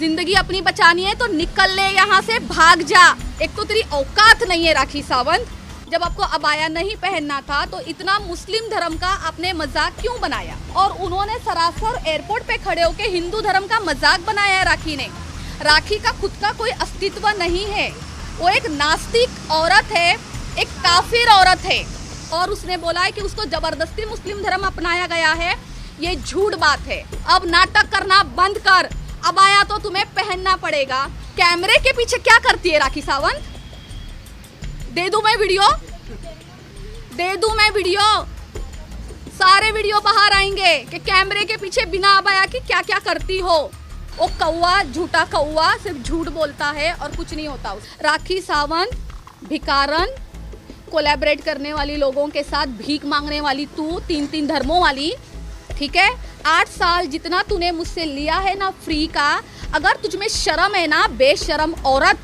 जिंदगी अपनी बचानी है तो निकल ले यहाँ से, भाग जा। एक तो तेरी औकात नहीं है राखी सावंत। जब आपको अबाया नहीं पहनना था तो इतना मुस्लिम धर्म का आपने मजाक क्यों बनाया? और उन्होंने सरासर एयरपोर्ट पे खड़े होके हिंदू धर्म का मजाक बनाया है राखी ने। राखी का खुद का कोई अस्तित्व नहीं है, वो एक नास्तिक औरत है, एक काफिर औरत है। और उसने बोला है कि उसको जबरदस्ती मुस्लिम धर्म अपनाया गया है, ये झूठ बात है। अब नाटक करना बंद कर, अबाया तो तुम्हें पहनना पड़ेगा। कैमरे के पीछे क्या करती है राखी सावंत? दे दूं मैं वीडियो? दे दूं मैं वीडियो? सारे वीडियो बाहर आएंगे कि कैमरे के पीछे बिना अबाया की क्या क्या करती हो। वो कौवा, झूठा कौवा, सिर्फ झूठ बोलता है और कुछ नहीं होता। राखी सावंत भिकारन, कोलैबोरेट करने वाली लोगों के साथ भीख मांगने वाली तू, तीन धर्मों वाली, ठीक है। 8 साल जितना तूने मुझसे लिया है ना फ्री का, अगर तुझमें शर्म है ना बेशरम औरत,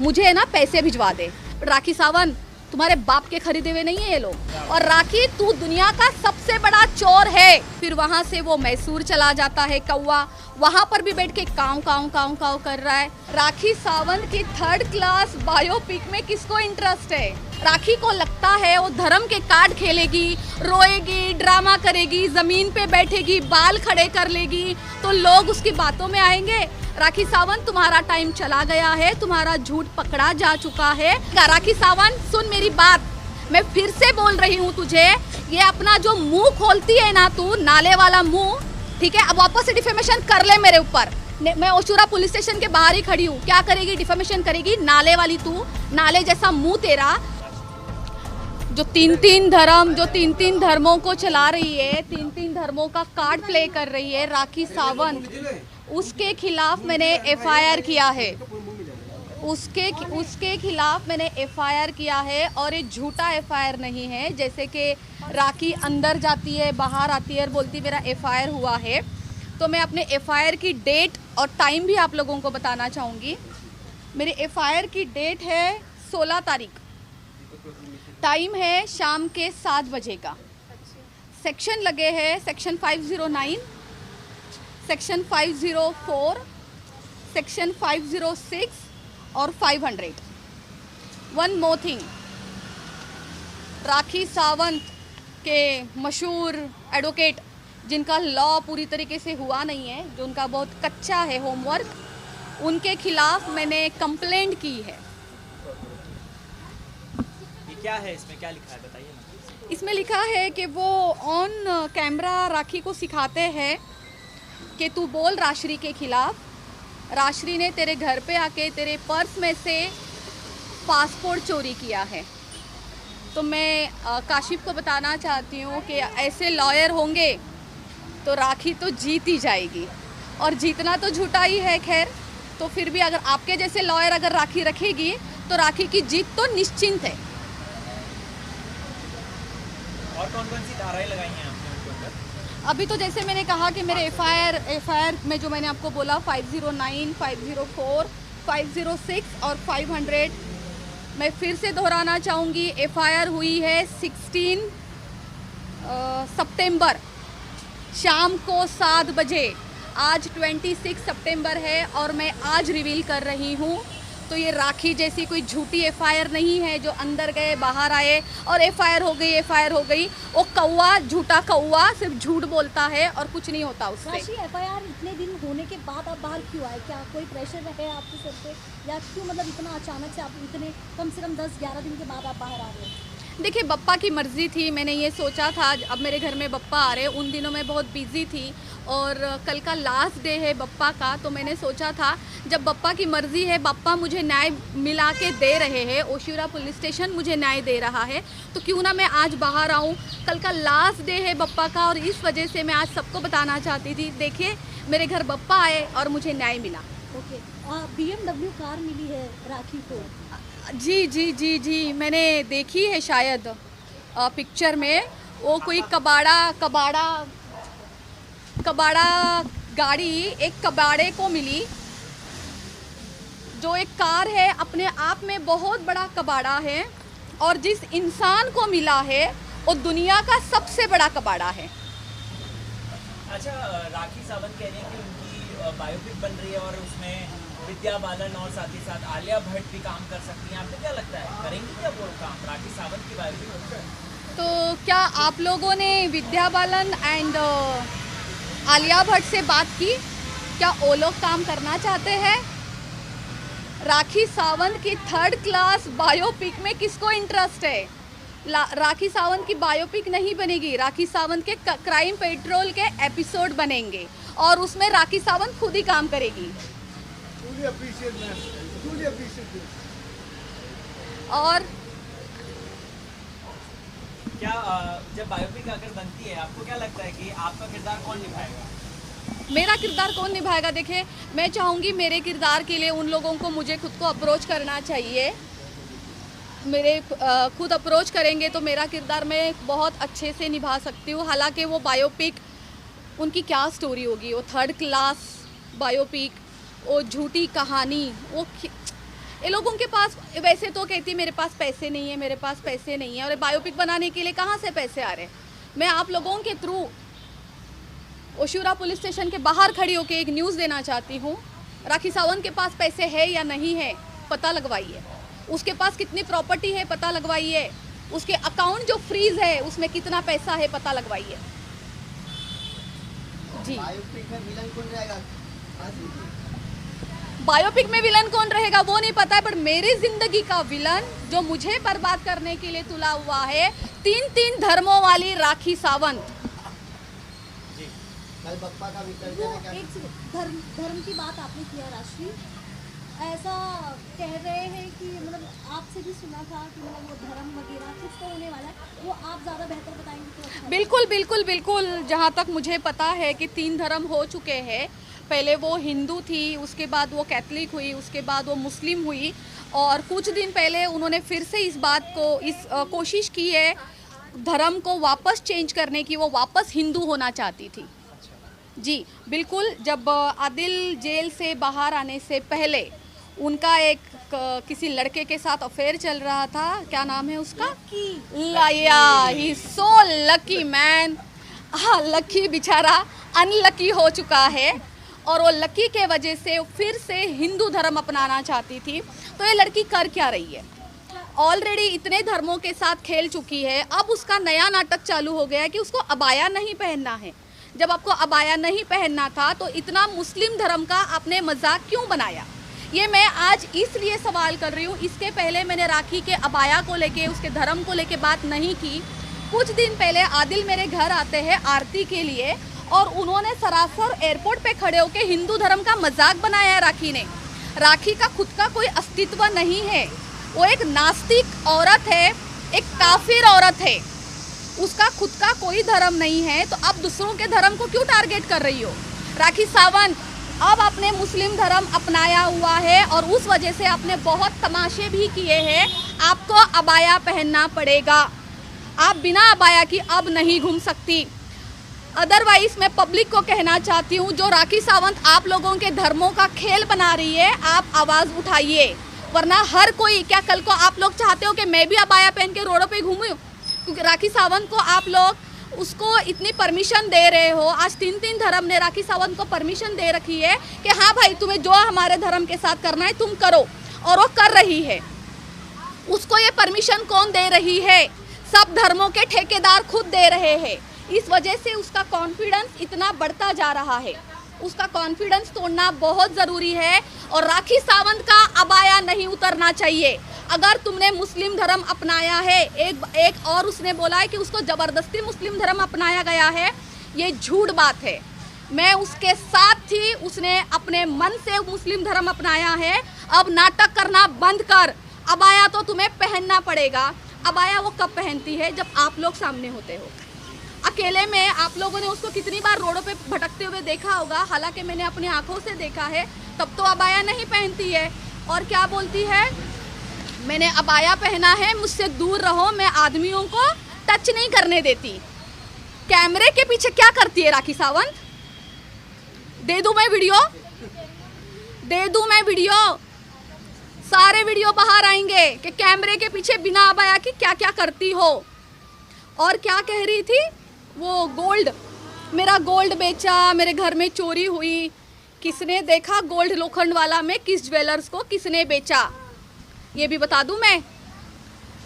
मुझे है ना पैसे भिजवा दे। राखी सावंत तुम्हारे बाप के खरीदे हुए नहीं है ये लोग। और राखी तू दुनिया का सबसे बड़ा चोर है। फिर वहां से वो मैसूर चला जाता है कौवा, वहां पर भी बैठ के काव काव काव काव कर रहा है। राखी सावंत की 3rd क्लास बायोपिक में किसको इंटरेस्ट है? राखी को लगता है वो धर्म के कार्ड खेलेगी, रोएगी, ड्रामा करेगी, जमीन पे बैठेगी, बाल खड़े कर लेगी तो लोग उसकी बातों में आएंगे। राखी सावंत तुम्हारा टाइम चला गया है, तुम्हारा झूठ पकड़ा जा चुका है। राखी सावंत सुन मेरी बात, मैं फिर से बोल रही हूँ तुझे, ये अपना जो मुंह खोलती है ना तू, नाले वाला मुंह, ठीक है, अब वापस से डिफेमेशन कर ले मेरे ऊपर। मैं ओशुरा पुलिस स्टेशन के बाहर ही खड़ी हूँ। क्या करेगी? डिफेमेशन करेगी। नाले वाली तू, नाले जैसा मुंह तेरा, जो तीन धर्मों को चला रही है, तीन धर्मों का कार्ड प्ले कर रही है राखी सावंत, उसके खिलाफ मैंने एफआईआर किया है। उसके खिलाफ मैंने एफआईआर किया है और ये झूठा एफआईआर नहीं है। जैसे कि राखी अंदर जाती है, बाहर आती है और बोलती मेरा एफआईआर हुआ है, तो मैं अपने एफआईआर की डेट और टाइम भी आप लोगों को बताना चाहूँगी। मेरे एफआईआर की डेट है 16 तारीख, टाइम है शाम के 7 बजे का। सेक्शन लगे हैं सेक्शन 509, सेक्शन 504, सेक्शन 506 और 500। One more thing, Rakhi Sawant के मशहूर एडवोकेट जिनका लॉ पूरी तरीके से हुआ नहीं है, जो उनका बहुत कच्चा है होमवर्क, उनके खिलाफ मैंने कंप्लेंट की है। ये क्या है, इसमें क्या लिखा है बताइए ना। इसमें लिखा है कि वो ऑन कैमरा राखी को सिखाते हैं कि तू बोल राश्री के खिलाफ। राश्री ने तेरे घर पे आके तेरे पर्स में से पासपोर्ट चोरी किया है। तो मैं काशिफ को बताना चाहती हूँ कि ऐसे लॉयर होंगे तो राखी तो जीत ही जाएगी, और जीतना तो झूठा ही है। खैर, तो फिर भी अगर आपके जैसे लॉयर अगर राखी रखेगी तो राखी की जीत तो निश्चिंत है। और कौन-कौन सी धाराएं लगाई हैं आपने उनके ऊपर? अभी तो जैसे मैंने कहा कि मेरे एफआईआर में जो मैंने आपको बोला 509, 504, 506 और 500, मैं फिर से दोहराना चाहूँगी। एफआईआर हुई है 16 सितंबर शाम को 7 बजे। आज 26 सितंबर है और मैं आज रिवील कर रही हूँ। तो ये राखी जैसी कोई झूठी एफआईआर नहीं है जो अंदर गए बाहर आए और एफआईआर हो गई। वो कौवा, झूठा कौवा, सिर्फ झूठ बोलता है और कुछ नहीं होता उससे। राशि, एफआईआर इतने दिन होने के बाद आप बाहर क्यों आए? क्या कोई प्रेशर है आपके सर पे, या क्यों मतलब इतना अचानक से आप इतने कम से कम 10-11 दिन के बाद आप बाहर आ रहे हो? देखिए, बप्पा की मर्ज़ी थी। मैंने ये सोचा था अब मेरे घर में बप्पा आ रहे, उन दिनों मैं बहुत बिज़ी थी और कल का लास्ट डे है बप्पा का, तो मैंने सोचा था जब बप्पा की मर्ज़ी है, बप्पा मुझे न्याय मिला के दे रहे हैं, ओशिवरा पुलिस स्टेशन मुझे न्याय दे रहा है, तो क्यों ना मैं आज बाहर आऊँ। कल का लास्ट डे है बप्पा का और इस वजह से मैं आज सबको बताना चाहती थी, देखिए मेरे घर बप्पा आए और मुझे न्याय मिला। ओके, BMW कार मिली है राखी को। जी, मैंने देखी है शायद पिक्चर में। वो कोई कबाड़ा गाड़ी एक कबाड़े को मिली, जो एक कार है अपने आप में बहुत बड़ा कबाड़ा है, और जिस इंसान को मिला है वो दुनिया का सबसे बड़ा कबाड़ा है। अच्छा, राखी सावंत कह रही हैं कि उनकी बायोपिक बन रही है और उसमें विद्या बालन और साथ ही साथ आलिया भट्ट भी काम कर सकती हैं, आपको क्या लगता है करेंगी क्या वो काम राखी सावंत की बायोपिक? तो क्या आप लोगों ने विद्या बालन एंड आलिया भट्ट से बात की? क्या वो लोग काम करना चाहते हैं? राखी सावंत की 3rd क्लास बायोपिक में किसको इंटरेस्ट है? राखी सावंत की बायोपिक नहीं बनेगी, राखी सावंत के क्राइम पेट्रोल के एपिसोड बनेंगे और उसमें राखी सावंत खुद ही काम करेगी। और क्या जब बायोपिक अगर बनती है आपको क्या लगता है कि आपका किरदार कौन निभाएगा? मेरा किरदार कौन निभाएगा? देखिए, मैं चाहूँगी मेरे किरदार के लिए उन लोगों को मुझे खुद को अप्रोच करना चाहिए। मेरे खुद अप्रोच करेंगे तो मेरा किरदार मैं बहुत अच्छे से निभा सकती हूँ। हालांकि वो बायोपिक उनकी क्या स्टोरी होगी, वो 3rd क्लास बायोपिक, वो झूठी कहानी, वो ये लोगों के पास वैसे तो कहती मेरे पास पैसे नहीं है, मेरे पास पैसे नहीं है, और बायोपिक बनाने के लिए कहाँ से पैसे आ रहे हैं? मैं आप लोगों के थ्रू ओशुरा पुलिस स्टेशन के बाहर खड़ी होकर एक न्यूज़ देना चाहती हूँ। राखी सावंत के पास पैसे है या नहीं है पता लगवाइए, उसके पास कितनी प्रॉपर्टी है पता लगवाइए, उसके अकाउंट जो फ्रीज है उसमें कितना पैसा है पता लगवाइए। जी, बायोपिक में विलन कौन रहेगा वो नहीं पता है, पर मेरी जिंदगी का विलन जो मुझे बर्बाद करने के लिए तुला हुआ है 3 धर्मों वाली राखी सावंत। कल बप्पा का विसर्जन है, धर्म की बात आपने किया राष्ट्रीय, ऐसा कह रहे हैं कि मतलब आपसे भी सुना था कि मतलब वो धर्म वगैरह कुछ तो होने वाला है, वो आप ज़्यादा बेहतर बताएंगे तो अच्छा। बिल्कुल, जहाँ तक मुझे पता है कि 3 धर्म हो चुके हैं। पहले वो हिंदू थी, उसके बाद वो कैथलिक हुई, उसके बाद वो मुस्लिम हुई, और कुछ दिन पहले उन्होंने फिर से इस बात को कोशिश की है धर्म को वापस चेंज करने की, वो वापस हिंदू होना चाहती थी। जी बिल्कुल, जब आदिल जेल से बाहर आने से पहले उनका एक किसी लड़के के साथ अफेयर चल रहा था, क्या नाम है उसका? ही सो लकी मैन। हाँ, लकी बेचारा अनलकी हो चुका है, और वो लकी के वजह से फिर से हिंदू धर्म अपनाना चाहती थी। तो ये लड़की कर क्या रही है? ऑलरेडी इतने धर्मों के साथ खेल चुकी है, अब उसका नया नाटक चालू हो गया है कि उसको अबाया नहीं पहनना है। जब आपको अबाया नहीं पहनना था तो इतना मुस्लिम धर्म का आपने मजाक क्यों बनाया? ये मैं आज इसलिए सवाल कर रही हूँ। इसके पहले मैंने राखी के अबाया को लेके, उसके धर्म को लेके बात नहीं की। कुछ दिन पहले आदिल मेरे घर आते हैं आरती के लिए, और उन्होंने सरासर एयरपोर्ट पे खड़े होकर हिंदू धर्म का मजाक बनाया है राखी ने। राखी का खुद का कोई अस्तित्व नहीं है, वो एक नास्तिक औरत है, एक काफिर औरत है, उसका खुद का कोई धर्म नहीं है। तो अब दूसरों के धर्म को क्यों टारगेट कर रही हो? राखी सावंत, अब आपने मुस्लिम धर्म अपनाया हुआ है और उस वजह से आपने बहुत तमाशे भी किए हैं। आपको अबाया पहनना पड़ेगा, आप बिना अबाया की अब नहीं घूम सकती। अदरवाइज मैं पब्लिक को कहना चाहती हूँ, जो राखी सावंत आप लोगों के धर्मों का खेल बना रही है, आप आवाज़ उठाइए, वरना हर कोई, क्या कल को आप लोग चाहते हो कि मैं भी अबाया पहन के रोडों पे घूमूं? क्योंकि राखी सावंत को आप लोग उसको इतनी परमिशन दे रहे हो। आज 3 धर्म ने राखी सावंत को परमिशन दे रखी है कि हाँ भाई, तुम्हें जो हमारे धर्म के साथ करना है तुम करो, और वो कर रही है। उसको ये परमिशन कौन दे रही है? सब धर्मों के ठेकेदार खुद दे रहे हैं। इस वजह से उसका कॉन्फिडेंस इतना बढ़ता जा रहा है। उसका कॉन्फिडेंस तोड़ना बहुत ज़रूरी है, और राखी सावंत का अबाया नहीं उतरना चाहिए। अगर तुमने मुस्लिम धर्म अपनाया है, एक और उसने बोला है कि उसको ज़बरदस्ती मुस्लिम धर्म अपनाया गया है, ये झूठ बात है। मैं उसके साथ थी, उसने अपने मन से मुस्लिम धर्म अपनाया है। अब नाटक करना बंद कर, अबाया तो तुम्हें पहनना पड़ेगा। अबाया वो कब पहनती है? जब आप लोग सामने होते हो। अकेले में आप लोगों ने उसको कितनी बार रोडों पे भटकते हुए देखा होगा, हालांकि मैंने अपनी आंखों से देखा है, तब तो अबाया नहीं पहनती है। और क्या बोलती है? मैंने अबाया पहना है, मुझसे दूर रहो, मैं आदमियों को टच नहीं करने देती। कैमरे के पीछे क्या करती है राखी सावंत? दे दूं मैं वीडियो? दे दूं मैं वीडियो? सारे वीडियो बाहर आएंगे कि कैमरे के पीछे बिना अबाया की क्या क्या करती हो। और क्या कह रही थी वो? गोल्ड, मेरा गोल्ड बेचा, मेरे घर में चोरी हुई। किसने देखा गोल्ड लोखंडवाला में किस ज्वेलर्स को किसने बेचा, ये भी बता दूं मैं।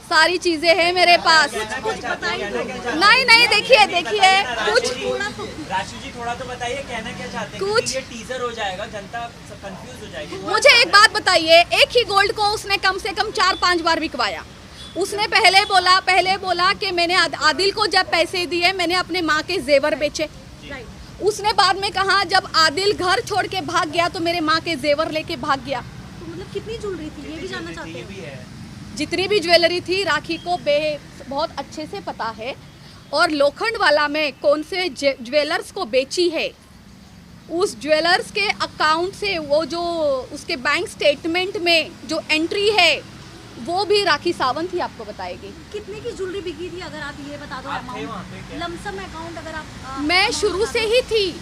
सारी चीजें हैं मेरे पास। नहीं देखिए कुछ राशि जी थोड़ा तो बताइए, कहना क्या चाहते हैं? कुछ ये टीजर हो जाएगा, जनता कंफ्यूज हो जाएगी। मुझे एक बात बताइए, एक ही गोल्ड को उसने कम से कम 4-5 बार बिकवाया। उसने पहले बोला कि मैंने आदिल को जब पैसे दिए मैंने अपने माँ के जेवर बेचे। उसने बाद में कहा जब आदिल घर छोड़ के भाग गया तो मेरे माँ के जेवर लेके भाग गया। तो मतलब कितनी ज्वेलरी थी ये भी जानना चाहते हैं? जितनी भी ज्वेलरी थी राखी को बहुत अच्छे से पता है, और लोखंडवाला में कौन से ज्वेलर्स को बेची है, उस ज्वेलर्स के अकाउंट से वो जो उसके बैंक स्टेटमेंट में जो एंट्री है वो भी राखी सावंत ही आपको बताएगी। कितने की ज्वेलरी बिकी थी अगर आप ये बता दो अमाउंट, लमसम अकाउंट अगर आप मैं शुरू से ही थी।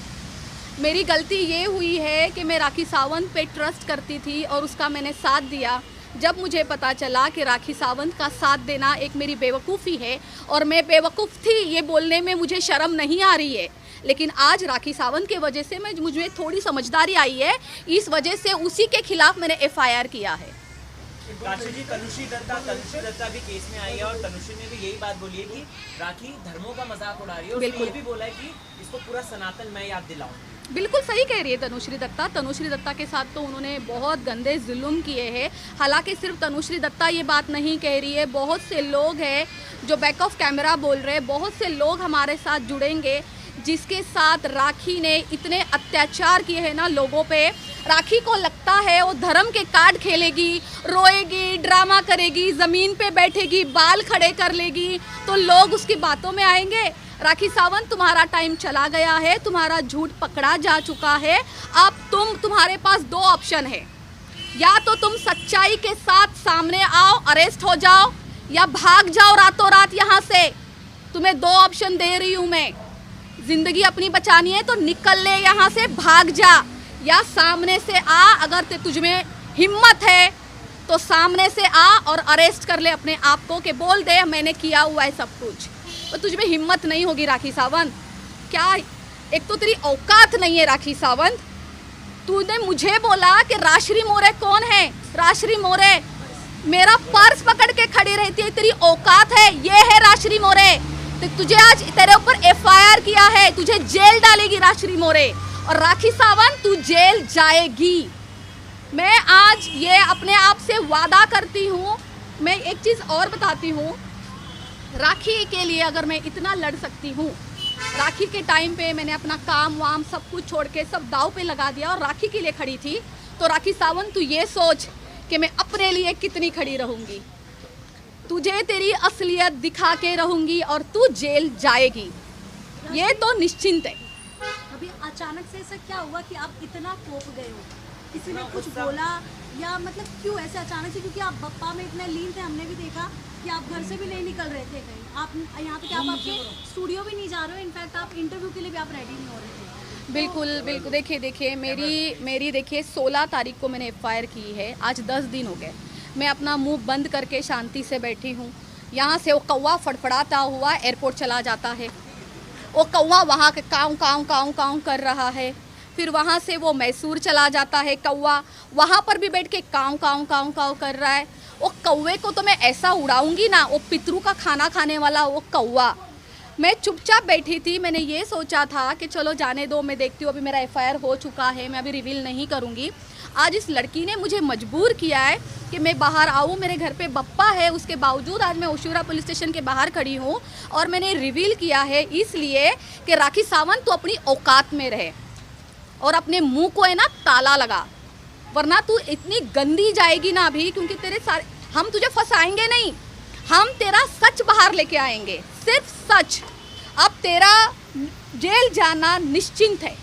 मेरी गलती ये हुई है कि मैं राखी सावंत पे ट्रस्ट करती थी और उसका मैंने साथ दिया। जब मुझे पता चला कि राखी सावंत का साथ देना एक मेरी बेवकूफ़ी है, और मैं बेवकूफ़ थी ये बोलने में मुझे शर्म नहीं आ रही है, लेकिन आज राखी सावंत के वजह से मुझे थोड़ी समझदारी आई है, इस वजह से उसी के खिलाफ मैंने FIR किया है। राशि जी, तनुश्री दत्ता भी केस में आई है, और तनुश्री ने भी यही बात बोली है कि राखी धर्मों का मजाक उड़ा रही है। उसने ये भी बोला है कि इसको पूरा सनातन मैं याद दिलाऊं। बिल्कुल सही कह रही है तनुश्री दत्ता के साथ तो उन्होंने बहुत गंदे जुल्म किए हैं। हालांकि सिर्फ तनुश्री दत्ता ये बात नहीं कह रही है, बहुत से लोग हैं जो बैक ऑफ कैमरा बोल रहे हैं, बहुत से लोग हमारे साथ जुड़ेंगे जिसके साथ राखी ने इतने अत्याचार किए हैं ना लोगों पे। राखी को लगता है वो धर्म के कार्ड खेलेगी, रोएगी, ड्रामा करेगी, ज़मीन पे बैठेगी, बाल खड़े कर लेगी तो लोग उसकी बातों में आएंगे। राखी सावंत, तुम्हारा टाइम चला गया है, तुम्हारा झूठ पकड़ा जा चुका है। अब तुम्हारे पास 2 ऑप्शन है, या तो तुम सच्चाई के साथ सामने आओ, अरेस्ट हो जाओ, या भाग जाओ रातों रात यहाँ से। तुम्हें 2 ऑप्शन दे रही हूँ मैं। जिंदगी अपनी बचानी है तो निकल ले यहाँ से, भाग जा, या सामने से आ। अगर तुझमें हिम्मत है तो सामने से आ और अरेस्ट कर ले अपने आप को कि बोल दे मैंने किया हुआ है सब कुछ। तो तुझमें हिम्मत नहीं होगी राखी सावंत। क्या एक तो तेरी औकात नहीं है राखी सावंत। तूने मुझे बोला कि राश्री मोरे कौन है? राश्री मोरे मेरा पर्स पकड़ के खड़ी रहती है, तेरी औकात है? ये है राश्री मोरे। तो तुझे आज तेरे ऊपर FIR किया है, तुझे जेल डालेगी राश्री मोरे। और राखी सावंत तू जेल जाएगी। मैं आज ये अपने आप से वादा करती हूँ। मैं एक चीज़ और बताती हूँ, राखी के लिए अगर मैं इतना लड़ सकती हूँ, राखी के टाइम पे मैंने अपना काम वाम सब कुछ छोड़ के सब दाव पे लगा दिया और राखी के लिए खड़ी थी, तो राखी सावंत तू ये सोच कि मैं अपने लिए कितनी खड़ी रहूँगी। तुझे तेरी असलियत दिखा के रहूँगी और तू जेल जाएगी, ये तो निश्चिंत है। अभी अचानक से ऐसा क्या हुआ कि आप इतना कोप गए हो? किसी ने कुछ बोला या मतलब क्यों ऐसे अचानक से? क्योंकि आप बप्पा में इतने लीन थे, हमने भी देखा कि आप घर से भी नहीं निकल रहे थे कहीं। आप यहाँ तक आप आपके स्टूडियो भी नहीं जा रहे हो, इनफैक्ट आप इंटरव्यू के लिए भी आप रेडी नहीं हो रहे थे। बिल्कुल देखिए मेरी देखिए 16 तारीख को मैंने FIR की है, आज 10 दिन हो गए। मैं अपना मुंह बंद करके शांति से बैठी हूँ। यहाँ से वो कौवा फड़फड़ाता हुआ एयरपोर्ट चला जाता है, वो कौवा वहाँ के काऊ काऊ काऊ काऊ कर रहा है। फिर वहाँ से वो मैसूर चला जाता है कौवा, वहाँ पर भी बैठ के काऊ काऊ काऊ काऊ कर रहा है। वो कौवे को तो मैं ऐसा उड़ाऊंगी ना, वो पितरों का खाना खाने वाला वो कौवा। मैं चुपचाप बैठी थी, मैंने ये सोचा था कि चलो जाने दो, मैं देखती हूँ। अभी मेरा FIR हो चुका है, मैं अभी रिवील नहीं करूँगी। आज इस लड़की ने मुझे मजबूर किया है कि मैं बाहर आऊँ। मेरे घर पे बप्पा है, उसके बावजूद आज मैं ओशिवरा पुलिस स्टेशन के बाहर खड़ी हूँ और मैंने रिवील किया है इसलिए कि राखी सावंत तो अपनी औकात में रहे और अपने मुंह को है ना ताला लगा, वरना तू इतनी गंदी जाएगी ना अभी, क्योंकि तेरे सारे हम तुझे फंसाएंगे नहीं, हम तेरा सच बाहर लेके आएंगे, सिर्फ सच। अब तेरा जेल जाना निश्चिंत है।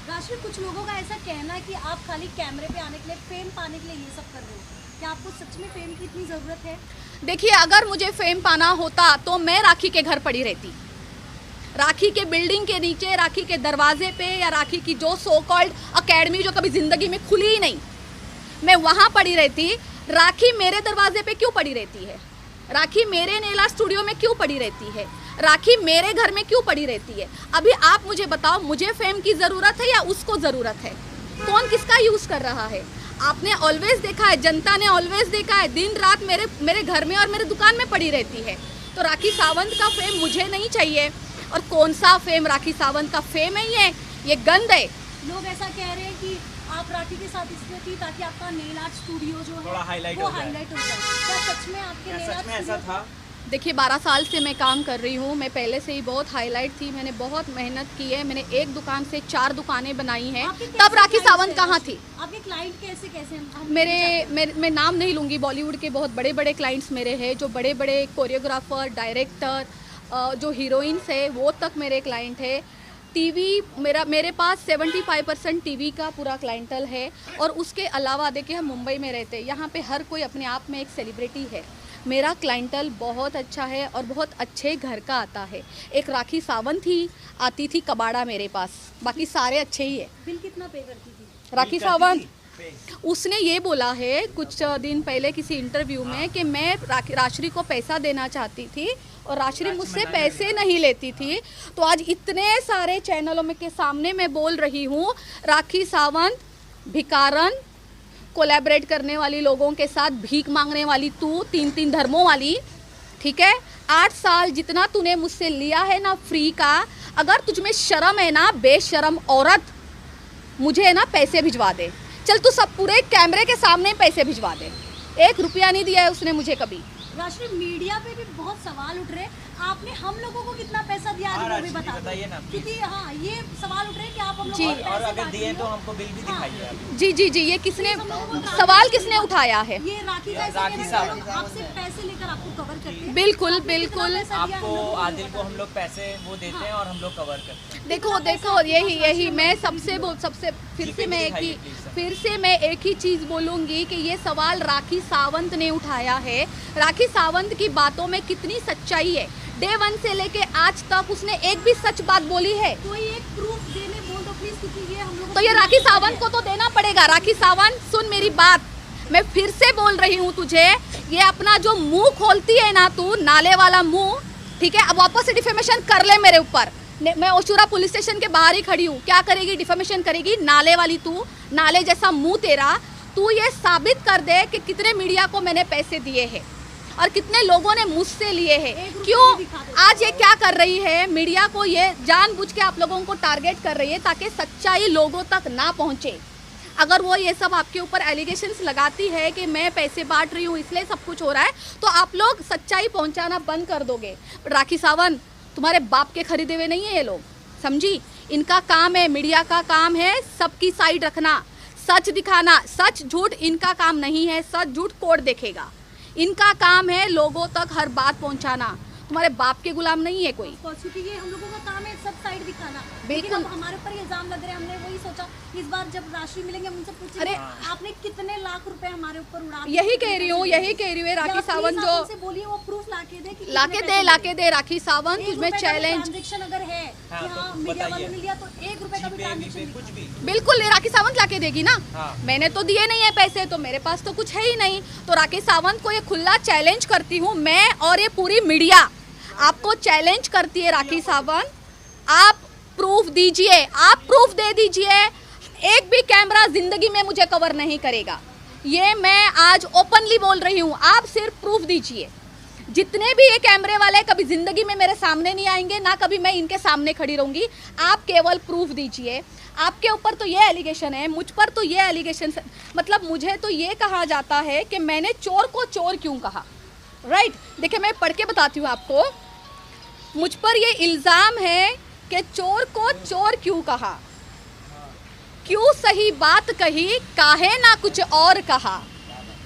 राशि, कुछ लोगों का ऐसा कहना है कि आप खाली कैमरे पे आने के लिए, फेम पाने के लिए ये सब कर रहे हो। क्या आपको सच में फेम की इतनी ज़रूरत है? देखिए, अगर मुझे फेम पाना होता तो मैं राखी के घर पड़ी रहती, राखी के बिल्डिंग के नीचे, राखी के दरवाजे पे, या राखी की जो सो कॉल्ड अकेडमी जो कभी ज़िंदगी में खुली ही नहीं, मैं वहाँ पड़ी रहती। राखी मेरे दरवाजे पे क्यों पड़ी रहती है? राखी मेरे नेला स्टूडियो में क्यों पड़ी रहती है? राखी मेरे घर में क्यों पड़ी रहती है? अभी आप मुझे बताओ, मुझे फेम की ज़रूरत है या उसको ज़रूरत है? कौन किसका यूज़ कर रहा है? आपने ऑलवेज देखा है, जनता ने ऑलवेज देखा है, दिन रात मेरे घर में और मेरे दुकान में पड़ी रहती है। तो राखी सावंत का फेम मुझे नहीं चाहिए। और कौन सा फेम? राखी सावंत का फेम है ये गंद है। लोग ऐसा कह रहे हैं कि आप राखी के साथ इसलिए थी ताकि आपका नेल आर्ट स्टूडियो जो है थोड़ा हाईलाइट वो हो जाए। हाईलाइट हो जाए। क्या सच में आपके नेल सच आर्ट में ऐसा स्टूडियो था? देखिए 12 साल से मैं काम कर रही हूँ। मैं पहले से ही बहुत हाईलाइट थी, मैंने बहुत मेहनत की है। मैंने एक दुकान से 4 दुकानें बनाई हैं। आपके तब कैसे राखी clients सावंत हैं? कहाँ थी? आपके क्लाइंट कैसे मैं नाम नहीं लूँगी, बॉलीवुड के बहुत बड़े बड़े क्लाइंट्स मेरे हैं, जो बड़े बड़े कोरियोग्राफर, डायरेक्टर, जो हीरोइंस है वो तक मेरे क्लाइंट है। टीवी मेरे पास 75% टीवी का पूरा क्लाइंटल है। और उसके अलावा देखिए हम मुंबई में रहते हैं, यहाँ पे हर कोई अपने आप में एक सेलिब्रिटी है। मेरा क्लाइंटल बहुत अच्छा है और बहुत अच्छे घर का आता है। एक राखी सावंत ही आती थी कबाड़ा मेरे पास, बाकी सारे अच्छे ही है। बिल कितना पे करती थी? राखी सावंत उसने ये बोला है कुछ दिन पहले किसी इंटरव्यू में कि मैं राशि को पैसा देना चाहती थी और राशि मुझसे पैसे नहीं लेती थी। तो आज इतने सारे चैनलों में के सामने मैं बोल रही हूँ, राखी सावंत भिकारन, कोलैबोरेट करने वाली लोगों के साथ भीख मांगने वाली तू, 3 धर्मों वाली, ठीक है। 8 साल जितना तूने मुझसे लिया है ना फ्री का, अगर तुझ में शर्म है ना, बेशर्म औरत, मुझे है ना पैसे भिजवा दे। चल तू सब पूरे कैमरे के सामने पैसे भिजवा दे। 1 रुपया नहीं दिया है उसने मुझे कभी। राष्ट्रीय मीडिया पे भी बहुत सवाल उठ रहे हैं, आपने हम लोगों को कितना पैसा दिया आज वो भी बता बताइए ना, क्योंकि हाँ ये सवाल उठ रहे हैं कि आप हम लोगों जी। को पैसे और अगर बांट दिए रही तो हो। हमको बिल भी दिखाइए आप। जी ये किसने सवाल किसने उठाया है? ये राखी का राखी सावंत। आपसे पैसे लेकर आपको कवर करते हैं। बिल्कुल आपने कितना बिल्कुल। पैसा दिया हम आपको लोगों को? आदिल को हम लोग पैसे वो देते हैं और हम लोग कवर करते हैं। देखो यही मैं सबसे फिर से मैं एक ही चीज़ बोलूँगी कि ये सवाल राखी सावंत ने उठाया है। राखी सावंत की बातों में कितनी सच्चाई है? डे 1 से लेके आज तक उसने एक भी सच बात बोली है? कोई एक प्रूफ देने बोल दो प्लीज, क्योंकि ये हम लोग तो ये राखी सावंत को तो देना पड़ेगा। राखी सावंत सुन मेरी बात, मैं फिर से बोल रही हूँ तुझे, ये अपना जो मुंह खोलती है ना तू, नाले वाला मुंह, ठीक है, अब वापस से डिफेमेशन कर ले मेरे ऊपर। मैं ओशुरा पुलिस स्टेशन के बाहर ही खड़ी हूँ। क्या करेगी? डिफेमेशन करेगी। नाले वाली तू, नाले जैसा मुंह तेरा। तू ये साबित कर दे कि कितने मीडिया को मैंने पैसे दिए हैं और कितने लोगों ने मुझसे लिए हैं। क्यों आज ये क्या कर रही है? मीडिया को ये जानबूझ के आप लोगों को टारगेट कर रही है ताकि सच्चाई लोगों तक ना पहुंचे। अगर वो ये सब आपके ऊपर एलिगेशंस लगाती है कि मैं पैसे बांट रही हूँ इसलिए सब कुछ हो रहा है, तो आप लोग सच्चाई पहुंचाना बंद कर दोगे। राखी सावंत तुम्हारे बाप के खरीदे हुए नहीं है ये लोग, समझी? इनका काम है, मीडिया का काम है सबकी साइड रखना, सच दिखाना। सच झूठ इनका काम नहीं है, सच झूठ कोर्ट देखेगा। इनका काम है लोगों तक हर बात पहुंचाना। तुम्हारे बाप के गुलाम नहीं है कोई। क्योंकि ये हम लोगों का काम है सब साइड दिखाना। बिल्कुल। लेकिन अब हमारे ऊपर ये इल्जाम लग रहे हैं, हमने वही सोचा इस बार जब राशि मिलेंगे हम उनसे पूछेंगे अरे आपने कितने लाख रुपए हमारे ऊपर उड़ा दिए? यही कह रही हूँ राखी सावंत जो बोलिए वो प्रूफ लाके दे कि लाके दे राखी सावंत तुझमें चैलेंज। ट्रांजैक्शन अगर है हाँ, कि हाँ तो मीडिया वालों बताइए। ने लिया तो 1 रुपए का भी ट्रांजैक्शन कुछ भी बिल्कुल राखी सावंत लाके देगी ना। हाँ। मैंने तो दिए नहीं है पैसे, तो मेरे पास तो कुछ है ही नहीं। तो राखी सावंत को ये खुला चैलेंज करती हूँ मैं, और ये पूरी मीडिया आपको चैलेंज करती है। राखी सावंत आप प्रूफ दीजिए, आप प्रूफ दे दीजिए। एक भी कैमरा जिंदगी में मुझे कवर नहीं करेगा, ये मैं आज ओपनली बोल रही हूँ। आप सिर्फ प्रूफ दीजिए। जितने भी ये कैमरे वाले कभी जिंदगी में मेरे सामने नहीं आएंगे, ना कभी मैं इनके सामने खड़ी रहूंगी। आप केवल प्रूफ दीजिए। आपके ऊपर तो ये एलिगेशन है, मुझ पर तो ये एलिगेशन, मतलब मुझे तो ये कहा जाता है कि मैंने चोर को चोर क्यों कहा। राइट, देखिए मैं पढ़ के बताती हूँ आपको। मुझ पर ये इल्ज़ाम है कि चोर को चोर क्यों कहा, क्यों सही बात कही, काहे ना कुछ और कहा।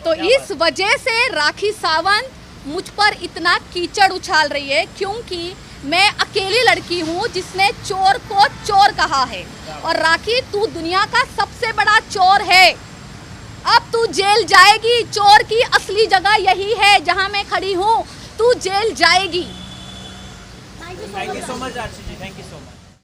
तो इस वजह से राखी सावंत मुझ पर इतना कीचड़ उछाल रही है, क्योंकि मैं अकेली लड़की हूँ जिसने चोर को चोर कहा है। और राखी तू दुनिया का सबसे बड़ा चोर है, अब तू जेल जाएगी। चोर की असली जगह यही है जहाँ मैं खड़ी हूँ, तू जेल जाएगी। Thank thank you so much राशि।